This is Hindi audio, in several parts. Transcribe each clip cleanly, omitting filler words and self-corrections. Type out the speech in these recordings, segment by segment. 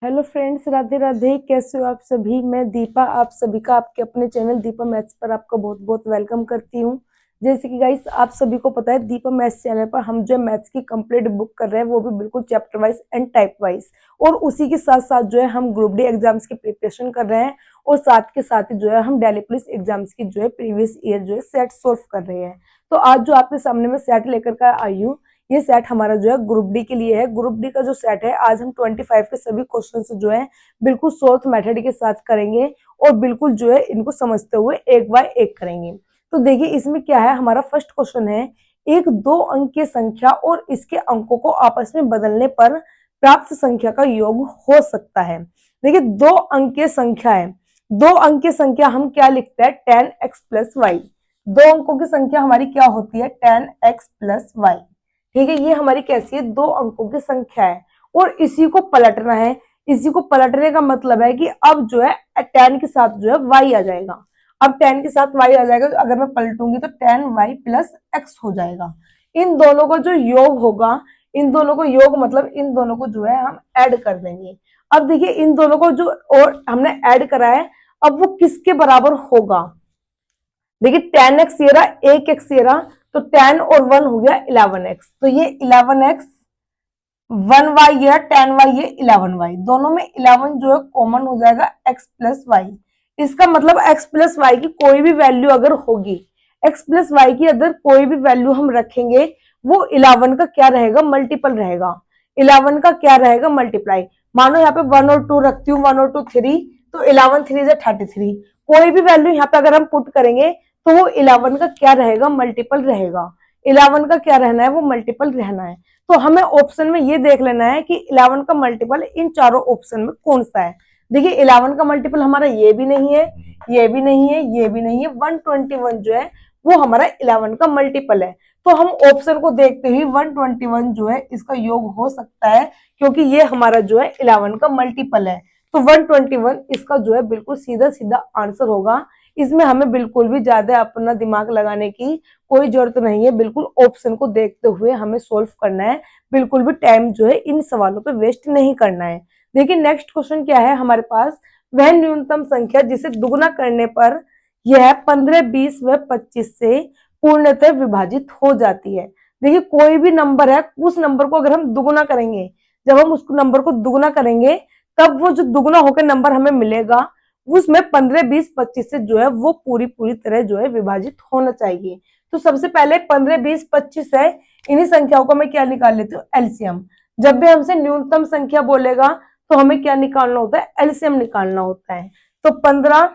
Hello friends, Radhe Radhe. कैसे हो आप सभी? मैं दीपा आप सभी का आपके अपने चैनल दीपा मैथ्स पर आपका बहुत बहुत वेलकम करती हूँ। जैसे कि गाइस आप सभी को पता है, दीपा मैथ्स चैनल पर हम जो मैथ्स की कंप्लीट बुक कर रहे हैं, वो भी बिल्कुल chapter wise and type wise. और उसी के साथ साथ जो है हम ग्रुप डी एग्जाम्स की प्रिपरेशन कर रहे हैं। और साथ के साथ ही जो है हम डेली पुलिस एग्जाम्स की जो है प्रीवियस ईयर जो है सेट सोल्व कर रहे हैं। तो आज जो आपके सामने में सेट लेकर का आई हूँ, ये सेट हमारा जो है ग्रुप डी के लिए है। ग्रुप डी का जो सेट है, आज हम 25 के सभी क्वेश्चन जो है बिल्कुल सोर्स मेथड के साथ करेंगे और बिल्कुल जो है इनको समझते हुए एक बाय एक करेंगे। तो देखिए इसमें क्या है, हमारा फर्स्ट क्वेश्चन है, एक दो अंक की संख्या और इसके अंकों को आपस में बदलने पर प्राप्त संख्या का योग हो सकता है। देखिए दो अंक की संख्या है, दो अंक की संख्या हम क्या लिखते हैं, 10x प्लस वाई। दो अंकों की संख्या हमारी क्या होती है, 10x प्लस वाई। ठीक है, ये हमारी कैसी है, दो अंकों की संख्या है और इसी को पलटना है। इसी को पलटने का मतलब है कि अब जो है 10 के साथ जो है y आ जाएगा। अब 10 के साथ y आ जाएगा, तो अगर मैं पलटूंगी तो 10y प्लस x हो जाएगा। इन दोनों का जो योग होगा, इन दोनों को योग मतलब इन दोनों को जो है हम ऐड कर देंगे। अब देखिए इन दोनों को जो और हमने ऐड करा है, अब वो किसके बराबर होगा। देखिए 10x ये रहा, 1x ये रहा, तो 10 और 1 हो गया 11x। तो ये 11x, 1y ये 10y ये 11y, दोनों में 11 जो है कॉमन हो जाएगा x प्लस वाई। इसका मतलब x प्लस वाई की कोई भी वैल्यू अगर होगी, x प्लस वाई की अगर कोई भी वैल्यू हम रखेंगे, वो 11 का क्या रहेगा, मल्टीपल रहेगा। 11 का क्या रहेगा, मल्टीप्लाई। मानो यहाँ पे 1 और 2 रखती हूँ, 1 और 2 3, तो 11 3 से 33। कोई भी वैल्यू यहाँ पे अगर हम पुट करेंगे तो वो 11 का क्या रहेगा, मल्टीपल रहेगा। 11 का क्या रहना है, वो मल्टीपल रहना है। तो हमें ऑप्शन में ये देख लेना है कि 11 का मल्टीपल इन चारों ऑप्शन में कौन सा है। देखिए 11 का मल्टीपल हमारा ये भी नहीं है, ये भी नहीं है, ये भी नहीं है। 121 जो है वो हमारा 11 का मल्टीपल है। तो हम ऑप्शन को देखते ही 121 जो है इसका योग हो सकता है, क्योंकि ये हमारा जो है 11 का मल्टीपल है। तो 121 इसका जो है बिल्कुल सीधा सीधा आंसर होगा। इसमें हमें बिल्कुल भी ज्यादा अपना दिमाग लगाने की कोई जरूरत नहीं है। बिल्कुल ऑप्शन को देखते हुए हमें सोल्व करना है, बिल्कुल भी टाइम जो है इन सवालों पे वेस्ट नहीं करना है। देखिए नेक्स्ट क्वेश्चन क्या है हमारे पास, वह न्यूनतम संख्या जिसे दुगुना करने पर यह 15, 20 व 25 से पूर्णतः विभाजित हो जाती है। देखिए कोई भी नंबर है, उस नंबर को अगर हम दुगुना करेंगे, जब हम उस नंबर को दुगुना करेंगे तब वो जो दुगुना होकर नंबर हमें मिलेगा, उसमें 15, 20, 25 से जो है वो पूरी पूरी तरह जो है विभाजित होना चाहिए। तो सबसे पहले 15, 20, 25 है, इन्हीं संख्याओं को मैं क्या निकाल लेती हूँ, एलसीएम। जब भी हमसे न्यूनतम संख्या बोलेगा तो हमें क्या निकालना होता है, एलसीएम निकालना होता है। तो 15,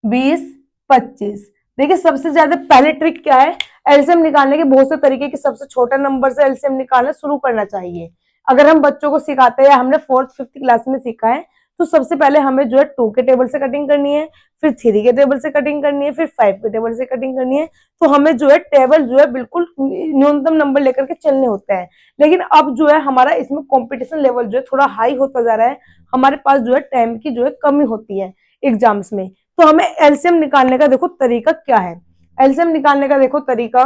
20, 25। देखिए सबसे ज्यादा पहले ट्रिक क्या है, एलसीएम निकालने के बहुत से तरीके के, सबसे छोटा नंबर से एलसीएम निकालना शुरू करना चाहिए। अगर हम बच्चों को सिखाते हैं या हमने 4th 5th क्लास में सीखा है, तो सबसे पहले हमें जो है 2 के टेबल से कटिंग करनी है, फिर 3 के टेबल से कटिंग करनी है, फिर 5 के टेबल से कटिंग करनी है। तो हमें जो है टेबल जो है बिल्कुल न्यूनतम नंबर लेकर के चलने होते हैं। लेकिन अब जो है हमारा इसमें कॉम्पिटिशन लेवल जो है थोड़ा हाई होता जा रहा है, हमारे पास जो है टाइम की जो है कमी होती है एग्जाम्स में। तो हमें एलसीएम निकालने का देखो तरीका क्या है। एलसीएम निकालने का देखो तरीका,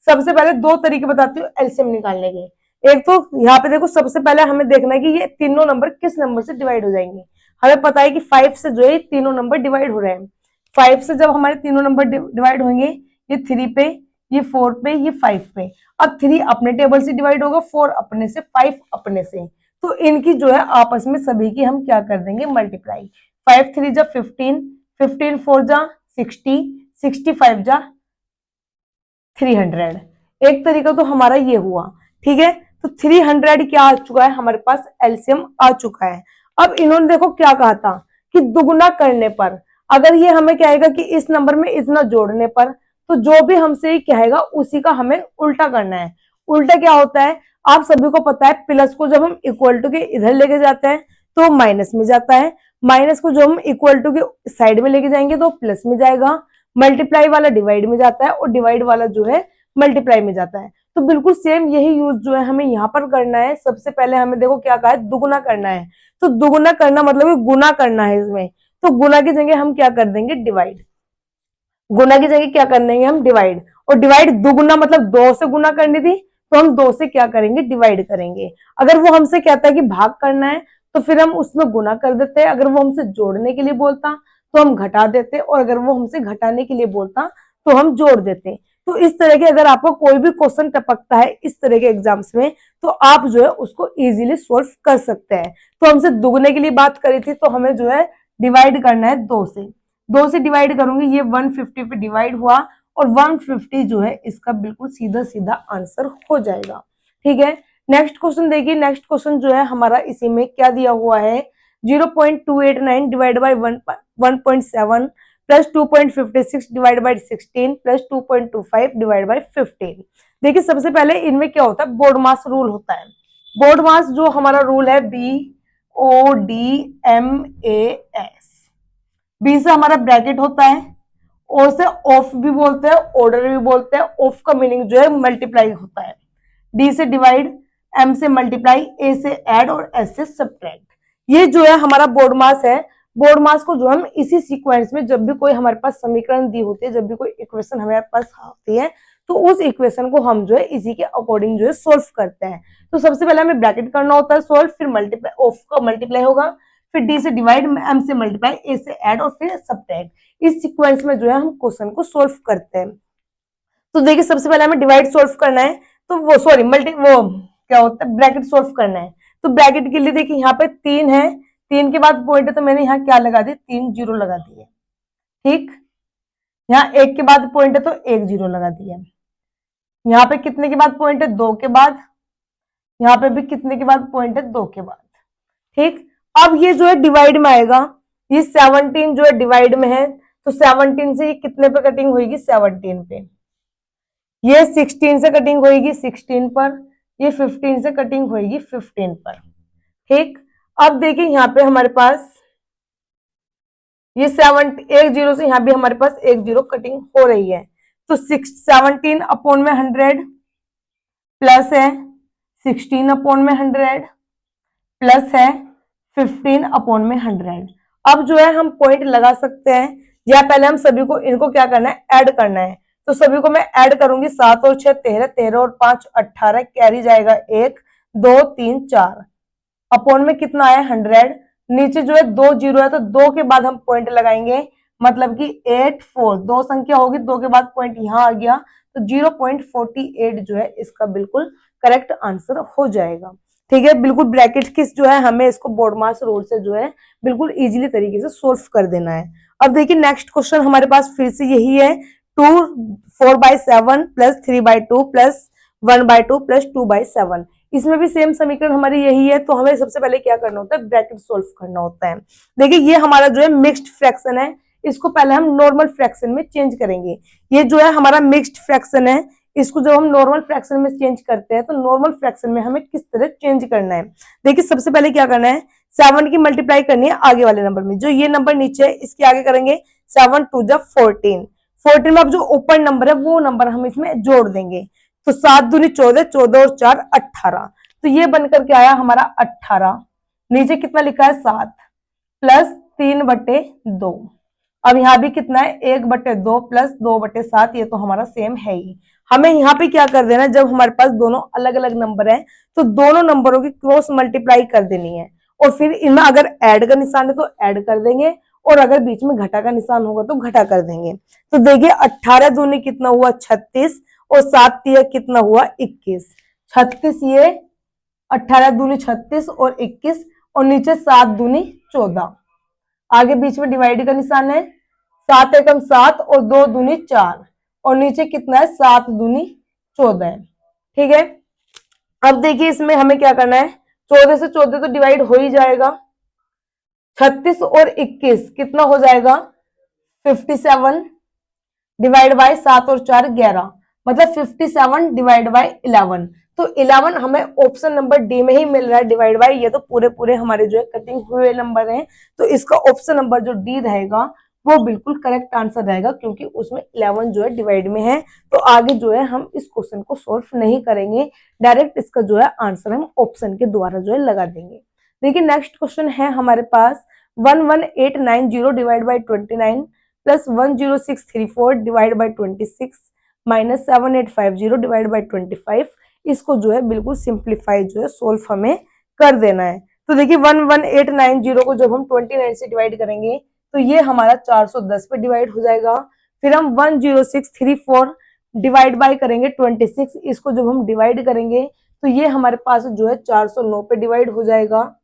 सबसे पहले दो तरीके बताती हूँ एलसीएम निकालने के। एक तो यहाँ पे देखो, सबसे पहले हमें देखना है कि ये तीनों नंबर किस नंबर से डिवाइड हो जाएंगे। हमें पता है कि 5 से जो है तीनों नंबर डिवाइड हो रहे हैं। 5 से जब हमारे तीनों नंबर डिवाइड होंगे, ये 3 पे, ये 4 पे, ये 5 पे। अब 3 अपने टेबल से डिवाइड होगा, 4 अपने से, 5 अपने से। तो इनकी जो है आपस में सभी की हम क्या कर देंगे, मल्टीप्लाई। 5 3 जा 15, 15 4 जा 60, 65 जा 300। एक तरीका तो हमारा ये हुआ, ठीक है। तो 300 क्या आ चुका है हमारे पास, एलसीएम आ चुका है। अब इन्होंने देखो क्या कहा था कि दुगुना करने पर, अगर ये हमें कहेगा कि इस नंबर में इतना जोड़ने पर, तो जो भी हमसे कहेगा उसी का हमें उल्टा करना है। उल्टा क्या होता है, आप सभी को पता है, प्लस को जब हम इक्वल टू के इधर लेके जाते हैं तो माइनस में जाता है, माइनस को जब हम इक्वल टू के साइड में लेके जाएंगे तो प्लस में जाएगा, मल्टीप्लाई वाला डिवाइड में जाता है और डिवाइड वाला जो है मल्टीप्लाई में जाता है। तो बिल्कुल सेम यही यूज जो है हमें यहाँ पर करना है। सबसे पहले हमें देखो क्या कहा है, दुगुना करना है। तो दुगुना करना मतलब गुना करना है इसमें। तो गुना की जगह हम क्या कर देंगे, डिवाइड। गुना की जगह क्या कर देंगे हम, डिवाइड। और डिवाइड दुगुना मतलब 2 से गुना करनी थी, तो हम 2 से क्या करेंगे, डिवाइड करेंगे। अगर वो हमसे कहता है कि भाग करना है, तो फिर हम उसमें गुना कर देते हैं। अगर वो हमसे जोड़ने के लिए बोलता तो हम घटा देते, और अगर वो हमसे घटाने के लिए बोलता तो हम जोड़ देते। तो इस तरह के अगर आपको कोई भी क्वेश्चन टपकता है इस तरह के एग्जाम्स में, तो आप जो है उसको इजीली सोल्व कर सकते हैं। तो हमसे दुगने के लिए बात करी थी, तो हमें जो है डिवाइड करना है 2 से। 2 से डिवाइड करूंगी, ये 150 पे डिवाइड हुआ, और 150 जो है इसका बिल्कुल सीधा सीधा आंसर हो जाएगा। ठीक है, नेक्स्ट क्वेश्चन देखिए। नेक्स्ट क्वेश्चन जो है हमारा इसी में क्या दिया हुआ है, 0.289 divide by 1.7 plus 2.56 divide by 16 plus 2.25 divide by 15। देखिए सबसे पहले इनमें क्या होता है, बोर्ड मास रूल होता है। बोर्ड मास जो हमारा रूल है BODMAS, बी से हमारा ब्रैकेट होता है, ओ से ऑफ भी बोलते हैं, ऑर्डर भी बोलते हैं। ऑफ का मीनिंग जो है मल्टीप्लाई होता है। डी से डिवाइड, एम से मल्टीप्लाई, ए से ऐड और एस से सब्ट्रैक्ट। ये जो है हमारा बोर्ड मास है। बोर्ड मास को जो हम इसी सीक्वेंस में, जब भी कोई हमारे पास समीकरण दी होती है, जब भी कोई इक्वेशन हमारे पास आती है, तो उस इक्वेशन को हम जो है इसी के अकॉर्डिंग जो है सोल्व करते हैं। तो सबसे पहले हमें ब्रैकेट करना होता है सोल्व, फिर मल्टीप्लाई, ऑफ का मल्टीप्लाई होगा, फिर डी से डिवाइड, एम से मल्टीप्लाई, ए से ऐड और फिर सब्ट्रैक्ट। इस सीक्वेंस में जो है हम क्वेश्चन को सोल्व करते हैं। तो देखिए सबसे पहले हमें डिवाइड सोल्व करना है, तो वो सॉरी वो क्या होता है, ब्रैकेट सोल्व करना है। तो ब्रैकेट के लिए देखिए यहाँ पे 3 है, 3 के बाद पॉइंट है, तो मैंने यहाँ क्या लगा दी, 3 जीरो लगा दिए। ठीक, यहाँ 1 के बाद पॉइंट है तो 1 जीरो लगा दिया। यहाँ पे कितने के बाद पॉइंट है, 2 के बाद। यहाँ पे भी कितने के बाद पॉइंट है, 2 के बाद। ठीक, अब ये जो है डिवाइड में आएगा, ये 17 जो है डिवाइड में है, तो 17 से ये कितने पे कटिंग होगी, 17 पे। ये 16 से कटिंग होगी 16 पर, ये 15 से कटिंग होगी 15 पर। ठीक, अब देखिए यहाँ पे हमारे पास ये 1 जीरो से यहाँ भी हमारे पास 1 जीरो कटिंग हो रही है। तो 17 अपॉन में 100 प्लस है 16 अपॉन में 100 प्लस है 15 अपॉन में 100। अब जो है हम पॉइंट लगा सकते हैं, या पहले हम सभी को इनको क्या करना है, ऐड करना है। तो सभी को मैं ऐड करूंगी, 7 और 6 13, 13 और 5 18, कैरी जाएगा 1 2 3 4, अपॉन में कितना आया 100। नीचे जो है 2 जीरो है, तो 2 के बाद हम पॉइंट लगाएंगे, मतलब कि 8 4, 2 संख्या होगी, 2 के बाद पॉइंट यहाँ आ गया, तो 0.48 जो है इसका बिल्कुल करेक्ट आंसर हो जाएगा। ठीक है, बिल्कुल ब्रैकेट किस जो है हमें इसको बोर्ड मास रूल से जो है बिल्कुल इजीली तरीके से सोल्व कर देना है। अब देखिए नेक्स्ट क्वेश्चन हमारे पास फिर से यही है, 2 4/7 प्लस 3/2 प्लस 1/2 प्लस 2/7। इसमें भी सेम समीकरण हमारी यही है, तो हमें सबसे पहले क्या करना होता है, ब्रैकेट सोल्व करना होता है। देखिए ये हमारा जो है मिक्स्ड फ्रैक्शन है, इसको पहले हम नॉर्मल फ्रैक्शन में चेंज करेंगे। ये जो है हमारा मिक्स्ड फ्रैक्शन है, इसको जब हम नॉर्मल फ्रैक्शन में चेंज करते हैं, तो नॉर्मल फ्रैक्शन में हमें किस तरह चेंज करना है। देखिए सबसे पहले क्या करना है, 7 की मल्टीप्लाई करनी है आगे वाले नंबर में, जो ये नंबर नीचे है इसके आगे करेंगे 7 2 जा 14, 14 में अब जो ऊपर नंबर है वो नंबर हम इसमें जोड़ देंगे। तो 7 दूनी 14, 14 और 4 18, तो ये बनकर के आया हमारा 18। नीचे कितना लिखा है 7 प्लस 3/2। अब यहाँ भी कितना है 1/2 प्लस 2/7, ये तो हमारा सेम है ही। हमें यहाँ पे क्या कर देना है, जब हमारे पास दोनों अलग अलग नंबर है, तो दोनों नंबरों की क्रॉस मल्टीप्लाई कर देनी है, और फिर इनमें अगर ऐड का निशान है तो ऐड कर देंगे, और अगर बीच में घटा का निशान होगा तो घटा कर देंगे। तो देखिए 18 दूनी कितना हुआ 36, और 7 तिया कितना हुआ 21। 36 ये 18 दूनी 36 और 21, और नीचे 7 दूनी 14, आगे बीच में डिवाइड का निशान है, 7 एकम 7 और 2 दूनी 4, और नीचे कितना है 7 दूनी 14 है। ठीक है, अब देखिए इसमें हमें क्या करना है, 14 से 14 तो डिवाइड हो ही जाएगा, 36 और 21 कितना हो जाएगा 57, डिवाइड बाय 7 और 4 11, मतलब 57 डिवाइड बाय 11। तो 11 हमें ऑप्शन नंबर डी में ही मिल रहा है, डिवाइड बाय, ये तो पूरे पूरे हमारे जो है कटिंग हुए नंबर हैं, तो इसका ऑप्शन नंबर जो डी रहेगा वो बिल्कुल करेक्ट आंसर रहेगा, क्योंकि उसमें 11 जो है डिवाइड में है। तो आगे जो है हम इस क्वेश्चन को सोल्व नहीं करेंगे, डायरेक्ट इसका जो है आंसर हम ऑप्शन के द्वारा जो है लगा देंगे। देखिए नेक्स्ट क्वेश्चन है हमारे पास 11890 divide by 29 plus 10634 divide by 26 minus 7850 divide by 25। इसको जो है बिल्कुल सिंप्लीफाई जो है सोल्व हमें कर देना है। तो देखिए 11890 को जब हम 29 से डिवाइड करेंगे तो ये हमारा 410 पे डिवाइड हो जाएगा। फिर हम 10634 डिवाइड बाय करेंगे 26, इसको जब हम डिवाइड करेंगे तो ये हमारे पास जो है 409 पे डिवाइड हो जाएगा।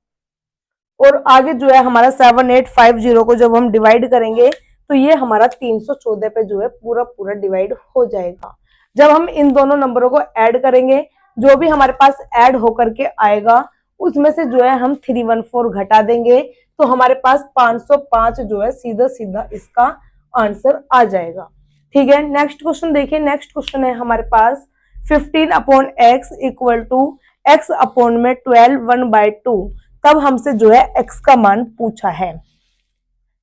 और आगे जो है हमारा 7850 को जब हम डिवाइड करेंगे तो ये हमारा 314 पे जो है पूरा पूरा डिवाइड हो जाएगा। जब हम इन दोनों नंबरों को ऐड करेंगे, जो भी हमारे पास ऐड होकर के आएगा उसमें से जो है हम 314 घटा देंगे तो हमारे पास 505 जो है सीधा सीधा इसका आंसर आ जाएगा। ठीक है, नेक्स्ट क्वेश्चन देखिए। नेक्स्ट क्वेश्चन है हमारे पास 15 upon x equal to x upon में 12 1/2। तब हमसे जो है एक्स का मान पूछा है।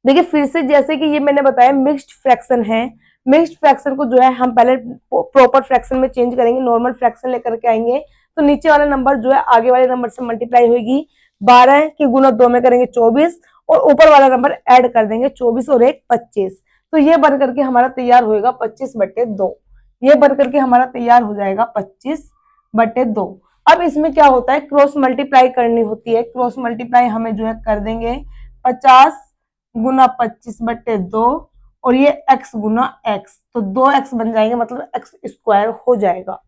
देखिए फिर से जैसे कि ये मैंने बताया मिक्स्ड फ्रैक्शन है, मिक्स्ड फ्रैक्शन को जो है हम पहले प्रॉपर फ्रैक्शन में चेंज करेंगे, नॉर्मल फ्रैक्शन लेकर के आएंगे तो नीचे वाला नंबर जो है आगे वाले नंबर से मल्टीप्लाई होगी। 12 की गुना 2 में करेंगे 24 और ऊपर वाला नंबर ऐड कर देंगे 24 और 1 25। तो ये बन करके हमारा तैयार होगा 25/2। ये बन करके हमारा तैयार हो जाएगा 25/2। अब इसमें क्या होता है, क्रॉस मल्टीप्लाई करनी होती है। क्रॉस मल्टीप्लाई हमें जो है कर देंगे 50 गुना 25/2 और ये x गुना x, तो 2x बन जाएंगे, मतलब x स्क्वायर हो जाएगा।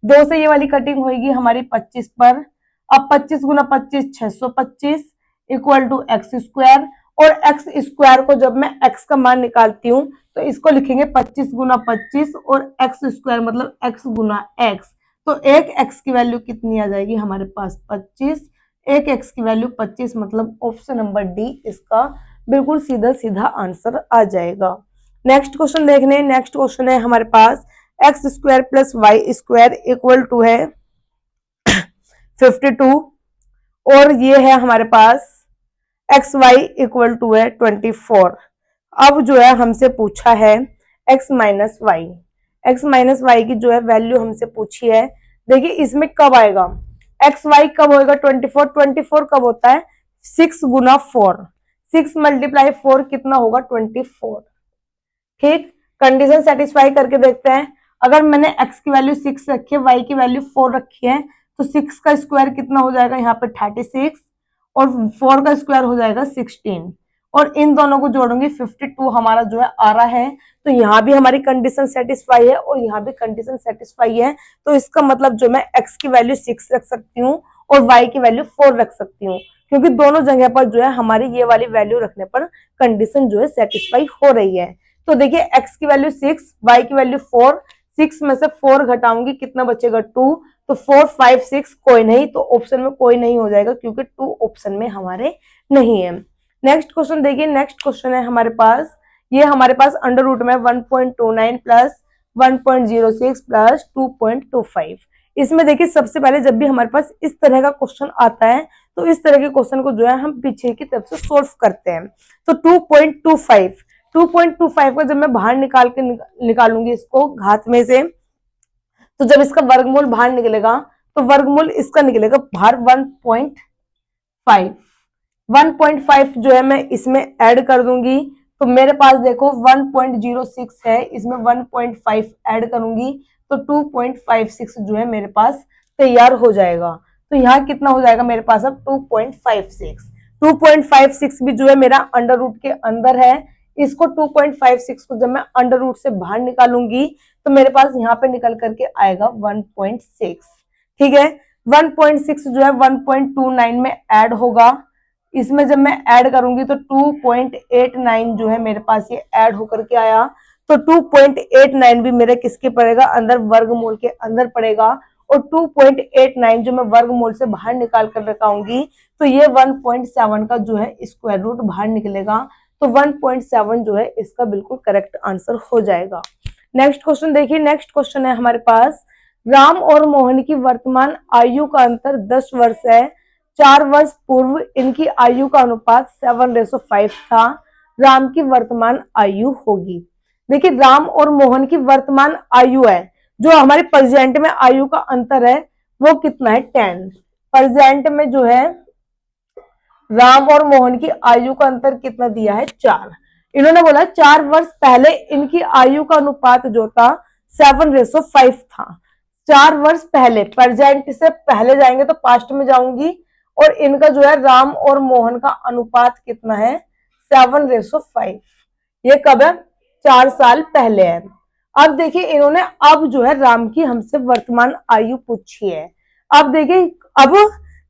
2 से ये वाली कटिंग होगी हमारी 25 पर। अब 25 गुना 25 625 इक्वल टू एक्स स्क्वायर। और x स्क्वायर को जब मैं x का मान निकालती हूँ तो इसको लिखेंगे 25 गुना 25 और x स्क्वायर मतलब x गुना x। तो एक x की वैल्यू कितनी आ जाएगी हमारे पास 25, एक x की वैल्यू 25, मतलब ऑप्शन नंबर डी इसका बिल्कुल सीधा सीधा आंसर आ जाएगा। नेक्स्ट क्वेश्चन देखने। नेक्स्ट क्वेश्चन है हमारे पास x square plus y square equal to है 52 और ये है हमारे पास एक्स वाई इक्वल टू है 24। अब जो है हमसे पूछा है x minus y, x minus y की जो है वैल्यू हमसे पूछी है। देखिए इसमें कब आएगा एक्स वाई, कब होएगा 24, 24 कब होता है 6 गुना 4, 6 मल्टीप्लाई 4 कितना होगा 24। ठीक, कंडीशन सेटिस्फाई करके देखते हैं। अगर मैंने x की वैल्यू 6 रखी है, y की वैल्यू 4 रखी है तो 6 का स्क्वायर कितना हो जाएगा यहाँ पे 36 और 4 का स्क्वायर हो जाएगा 16 और इन दोनों को जोड़ूंगी 52 हमारा जो है आ रहा है। तो यहाँ भी हमारी कंडीशन सेटिस्फाई है और यहाँ भी कंडीशन सेटिस्फाई है। तो इसका मतलब जो मैं x की वैल्यू 6 रख सकती हूँ और y की वैल्यू 4 रख सकती हूँ, क्योंकि दोनों जगह पर जो है हमारी ये वाली वैल्यू रखने पर कंडीशन जो है सेटिस्फाई हो रही है। तो देखिए x की वैल्यू 6, y की वैल्यू 4, 6 में से 4 घटाऊंगी कितना बचेगा 2, तो 4 5 6 कोई नहीं, तो ऑप्शन में कोई नहीं हो जाएगा क्योंकि 2 ऑप्शन में हमारे नहीं है। नेक्स्ट क्वेश्चन देखिए। नेक्स्ट क्वेश्चन है हमारे पास, ये हमारे पास अंडर रूट में 1.29 प्लस 1.06 प्लस 2.25। इसमें देखिए सबसे पहले जब भी हमारे पास इस तरह का क्वेश्चन आता है तो इस तरह के क्वेश्चन को जो है हम पीछे की तरफ से सोल्व करते हैं। तो 2.25 को जब मैं बाहर निकालूंगी इसको घात में से, तो जब इसका वर्गमूल बाहर निकलेगा तो वर्गमूल इसका निकलेगा बाहर 1.5। 1.5 जो है मैं इसमें ऐड कर दूंगी तो मेरे पास देखो 1.06 है, इसमें 1.5 ऐड करूंगी तो 2.56 जो है मेरे पास तैयार हो जाएगा। तो यहाँ कितना हो जाएगा मेरे पास अब 2.56। 2.56 भी जो है मेरा अंडर रूट के अंदर है। इसको 2.56 को जब मैं अंडर रूट से बाहर निकालूंगी तो मेरे पास यहाँ पे निकल करके आएगा 1.6। ठीक है, 1.6 जो है 1.29 में ऐड होगा। इसमें जब मैं ऐड करूंगी तो 2.89 जो है मेरे पास ये ऐड होकर के आया। तो 2.89 भी मेरे किसके पड़ेगा अंदर, वर्गमूल के अंदर पड़ेगा। और 2.89 जो मैं वर्गमूल से बाहर निकाल कर रखाऊंगी तो ये 1.7 का जो है स्क्वायर रूट बाहर निकलेगा। तो 1.7 जो है इसका बिल्कुल करेक्ट आंसर हो जाएगा। नेक्स्ट क्वेश्चन देखिए। नेक्स्ट क्वेश्चन है हमारे पास, राम और मोहन की वर्तमान आयु का अंतर 10 वर्ष है। 4 वर्ष पूर्व इनकी आयु का अनुपात 7:5 था। राम की वर्तमान आयु होगी। देखिए राम और मोहन की वर्तमान आयु है, जो हमारे प्रेजेंट में आयु का अंतर है वो कितना है 10। प्रेजेंट में जो है राम और मोहन की आयु का अंतर कितना दिया है 4। इन्होंने बोला 4 वर्ष पहले इनकी आयु का अनुपात जो था 7:5 था। 4 वर्ष पहले, प्रेजेंट से पहले जाएंगे तो पास्ट में जाऊंगी और इनका जो है राम और मोहन का अनुपात कितना है 7:5। ये कब है 4 साल पहले है। अब देखिए इन्होंने अब जो है राम की हमसे वर्तमान आयु पूछी है। अब देखिए अब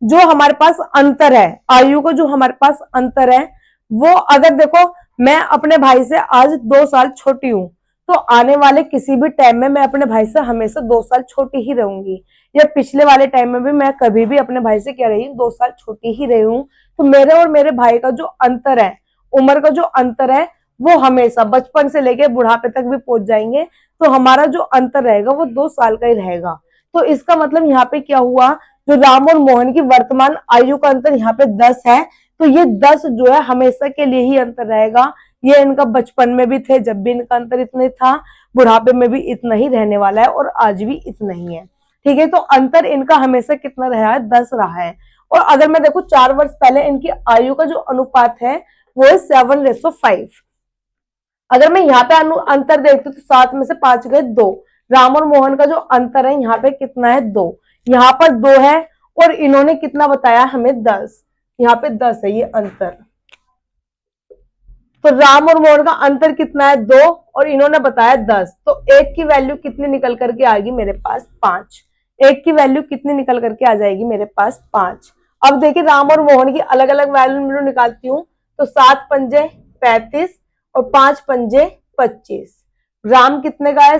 जो हमारे पास अंतर है आयु का, जो हमारे पास अंतर है वो अगर देखो मैं अपने भाई से आज 2 साल छोटी हूं तो आने वाले किसी भी टाइम में मैं अपने भाई से हमेशा 2 साल छोटी ही रहूंगी, या पिछले वाले टाइम में भी मैं कभी भी अपने भाई से क्या रही 2 साल छोटी ही रही हूँ। तो मेरे और मेरे भाई का जो अंतर है, उम्र का जो अंतर है, वो हमेशा बचपन से लेके बुढ़ापे तक भी पहुंच जाएंगे तो हमारा जो अंतर रहेगा वो 2 साल का ही रहेगा। तो इसका मतलब यहाँ पे क्या हुआ, जो राम और मोहन की वर्तमान आयु का अंतर यहाँ पे 10 है, तो ये 10 जो है हमेशा के लिए ही अंतर रहेगा। ये इनका बचपन में भी थे जब भी इनका अंतर इतना था, बुढ़ापे में भी इतना ही रहने वाला है और आज भी इतना ही है। ठीक है, तो अंतर इनका हमेशा कितना रहा है 10 रहा है। और अगर मैं देखू 4 वर्ष पहले इनकी आयु का जो अनुपात है वो है 7:5। अगर मैं यहाँ पे अंतर देखती हूँ तो 7 में से 5 गए 2। राम और मोहन का जो अंतर है यहाँ पे कितना है 2, यहाँ पर 2 है और इन्होंने कितना बताया हमें 10, यहाँ पे 10 है ये अंतर। तो राम और मोहन का अंतर कितना है 2 और इन्होंने बताया 10, तो 1 की वैल्यू कितनी निकल करके आएगी मेरे पास 5। 1 की वैल्यू कितनी निकल करके आ जाएगी मेरे पास 5। अब देखिए राम और मोहन की अलग अलग वैल्यू निकालती हूँ तो 7 पंजे 35 और 5 पंजे 25। राम कितने का है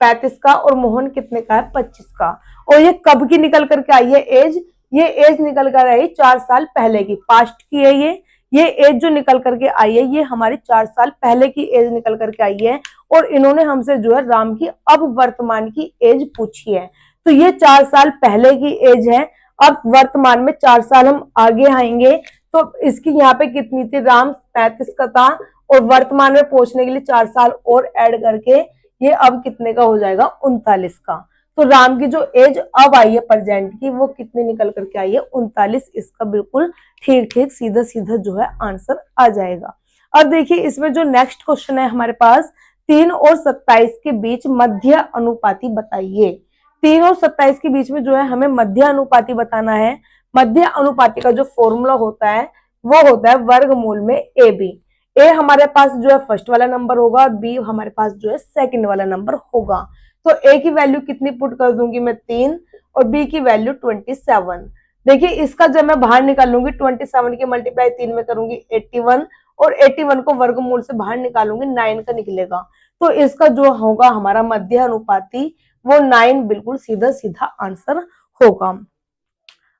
35 का और मोहन कितने का है 25 का। और ये कब की निकल करके आई है एज, ये एज निकल कर आई 4 साल पहले की, पास्ट की है ये एज जो निकल करके आई है ये हमारी 4 साल पहले की एज निकल करके आई है। और इन्होंने हमसे जो है राम की अब वर्तमान की एज पूछी है, तो ये 4 साल पहले की एज है। अब वर्तमान में 4 साल हम आगे आएंगे तो इसकी यहाँ पे कितनी थी, राम 35 का था और वर्तमान में पहुंचने के लिए 4 साल और ऐड करके ये अब कितने का हो जाएगा 39 का। तो राम की जो एज अब आई है प्रेजेंट की वो कितनी निकल करके आई है 39। इसका बिल्कुल ठीक ठीक सीधा सीधा जो है आंसर आ जाएगा। अब देखिए इसमें जो नेक्स्ट क्वेश्चन है हमारे पास 3 और 27 के बीच मध्य अनुपाती बताइए। 3 और 27 के बीच में जो है हमें मध्य अनुपाती बताना है। मध्य अनुपाती का जो फॉर्मूला होता है वो होता है वर्गमूल में ए बी। ए हमारे पास जो है फर्स्ट वाला नंबर होगा और बी हमारे पास जो है सेकंड वाला नंबर होगा। तो ए की वैल्यू कितनी पुट कर दूंगी मैं 3 और बी की वैल्यू 27। देखिए इसका जब मैं बाहर निकालूंगी 27 के मल्टीप्लाई 3 में करूंगी 81 और 81 को वर्गमूल से बाहर निकालूंगी 9 का निकलेगा। तो इसका जो होगा हमारा मध्य अनुपाती वो 9 बिल्कुल सीधा सीधा आंसर होगा।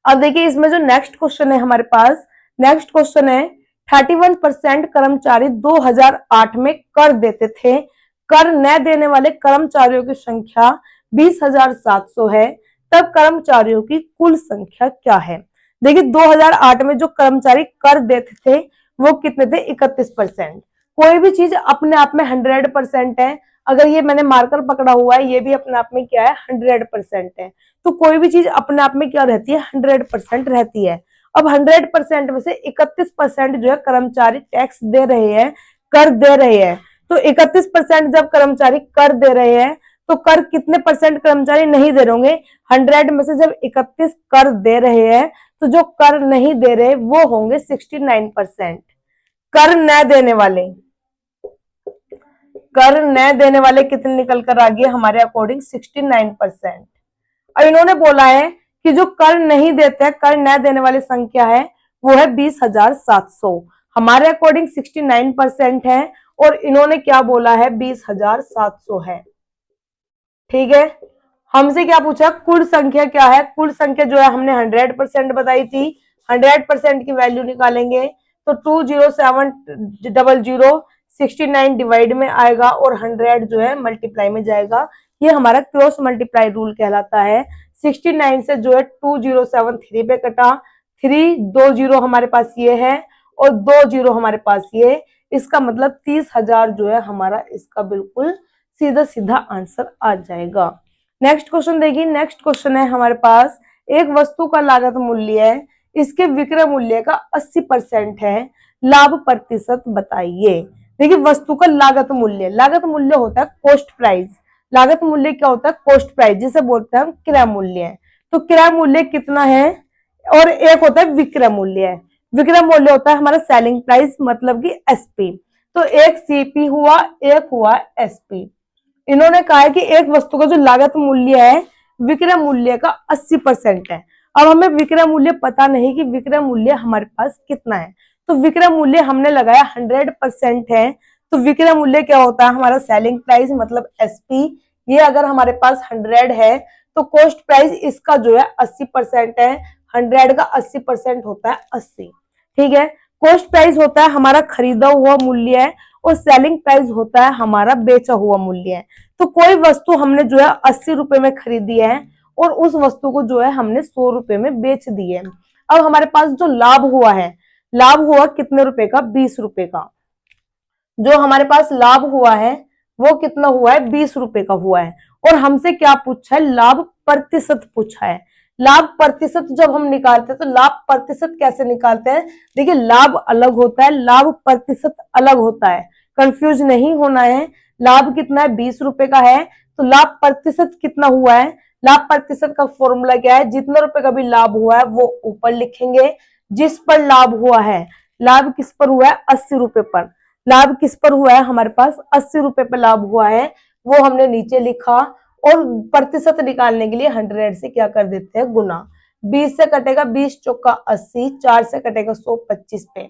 अब देखिए इसमें जो नेक्स्ट क्वेश्चन है हमारे पास, नेक्स्ट क्वेश्चन है 31% कर्मचारी 2008 में कर देते थे, कर न देने वाले कर्मचारियों की संख्या 20,700 है, तब कर्मचारियों की कुल संख्या क्या है। देखिए 2008 में जो कर्मचारी कर देते थे वो कितने थे 31%। कोई भी चीज अपने आप में 100% है, अगर ये मैंने मार्कर पकड़ा हुआ है ये भी अपने आप में क्या है 100% है। तो कोई भी चीज अपने आप में क्या रहती है 100% रहती है। अब 100% में से 31% जो है कर्मचारी टैक्स दे रहे हैं, कर दे रहे हैं। तो 31% जब कर्मचारी कर दे रहे हैं तो कर कितने परसेंट कर्मचारी नहीं दे रहे होंगे, 100 में से जब 31 कर दे रहे हैं तो जो कर नहीं दे रहे वो होंगे 69%। कर न देने वाले, कर न देने वाले कितने निकल कर आ गए हमारे अकॉर्डिंग 69%। और इन्होंने बोला है कि जो कर नहीं देते हैं, कर न देने वाली संख्या है वो है 20,700। हमारे अकॉर्डिंग 69% है और इन्होंने क्या बोला है 20,700 है। ठीक है, हमसे क्या पूछा कुल संख्या क्या है, कुल संख्या जो है हमने 100% बताई थी, 100% की वैल्यू निकालेंगे तो 20700 69 डिवाइड में आएगा और 100 जो है मल्टीप्लाई में जाएगा। ये हमारा क्रॉस मल्टीप्लाई रूल कहलाता है। 69 से जो है 2073 3 पे कटा, 3 2 0 हमारे पास ये है और 2 0 हमारे पास ये, इसका मतलब 30,000 जो है हमारा इसका बिल्कुल सीधा सीधा आंसर आ जाएगा। नेक्स्ट क्वेश्चन देखिए, नेक्स्ट क्वेश्चन है हमारे पास एक वस्तु का लागत मूल्य है, इसके विक्रय मूल्य का 80% है, लाभ प्रतिशत बताइए। देखिए वस्तु का लागत मूल्य, लागत मूल्य होता है कॉस्ट प्राइस। लागत मूल्य क्या होता है कॉस्ट प्राइस, जिसे बोलते हैं हम क्रय मूल्य। तो क्रय मूल्य कितना है और एक होता है विक्रय मूल्य। विक्रय मूल्य होता है हमारा सेलिंग प्राइस मतलब कि एसपी। तो एक सीपी हुआ, एक हुआ एसपी। इन्होंने कहा है कि एक वस्तु का जो लागत मूल्य है विक्रय मूल्य का 80% है। अब हमें विक्रय मूल्य पता नहीं कि विक्रय मूल्य हमारे पास कितना है, तो विक्रय मूल्य हमने लगाया 100% है। तो विक्रय मूल्य क्या होता है हमारा सेलिंग प्राइस मतलब एसपी। ये अगर हमारे पास 100 है तो कॉस्ट प्राइस इसका जो है 80% है। 100 का 80% होता है 80। ठीक है, कॉस्ट प्राइस होता है हमारा खरीदा हुआ मूल्य है और सेलिंग प्राइस होता है हमारा बेचा हुआ मूल्य है। तो कोई वस्तु हमने जो है 80 रुपए में खरीदी है और उस वस्तु को जो है हमने 100 रुपए में बेच दी है। अब हमारे पास जो लाभ हुआ है, लाभ हुआ कितने रुपए का? 20 रुपए का। जो हमारे पास लाभ हुआ है वो कितना हुआ है? 20 रुपए का हुआ है। और हमसे क्या पूछा है? लाभ प्रतिशत पूछा है। लाभ प्रतिशत जब हम निकालते हैं तो लाभ प्रतिशत कैसे निकालते हैं? देखिए, लाभ अलग होता है, लाभ प्रतिशत अलग होता है, कंफ्यूज नहीं होना है। लाभ कितना है? 20 रुपए का है। तो लाभ प्रतिशत कितना हुआ है? लाभ प्रतिशत का फॉर्मूला क्या है? जितना रुपए का भी लाभ हुआ है वो ऊपर लिखेंगे। जिस पर लाभ हुआ है, लाभ किस पर हुआ है? 80 रुपए पर। लाभ किस पर हुआ है? हमारे पास 80 रुपए पर लाभ हुआ है, वो हमने नीचे लिखा। और प्रतिशत निकालने के लिए 100 से क्या कर देते हैं? गुना। 20 से कटेगा 20 चौका 80, 4 से कटेगा 100, 25 पे।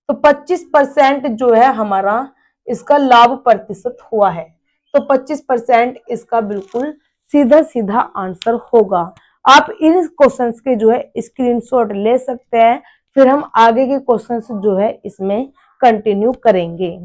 तो 25% जो है हमारा इसका लाभ प्रतिशत हुआ है। तो 25% इसका बिल्कुल सीधा सीधा आंसर होगा। आप इन क्वेश्चंस के जो है स्क्रीनशॉट ले सकते हैं, फिर हम आगे के क्वेश्चंस जो है इसमें कंटिन्यू करेंगे।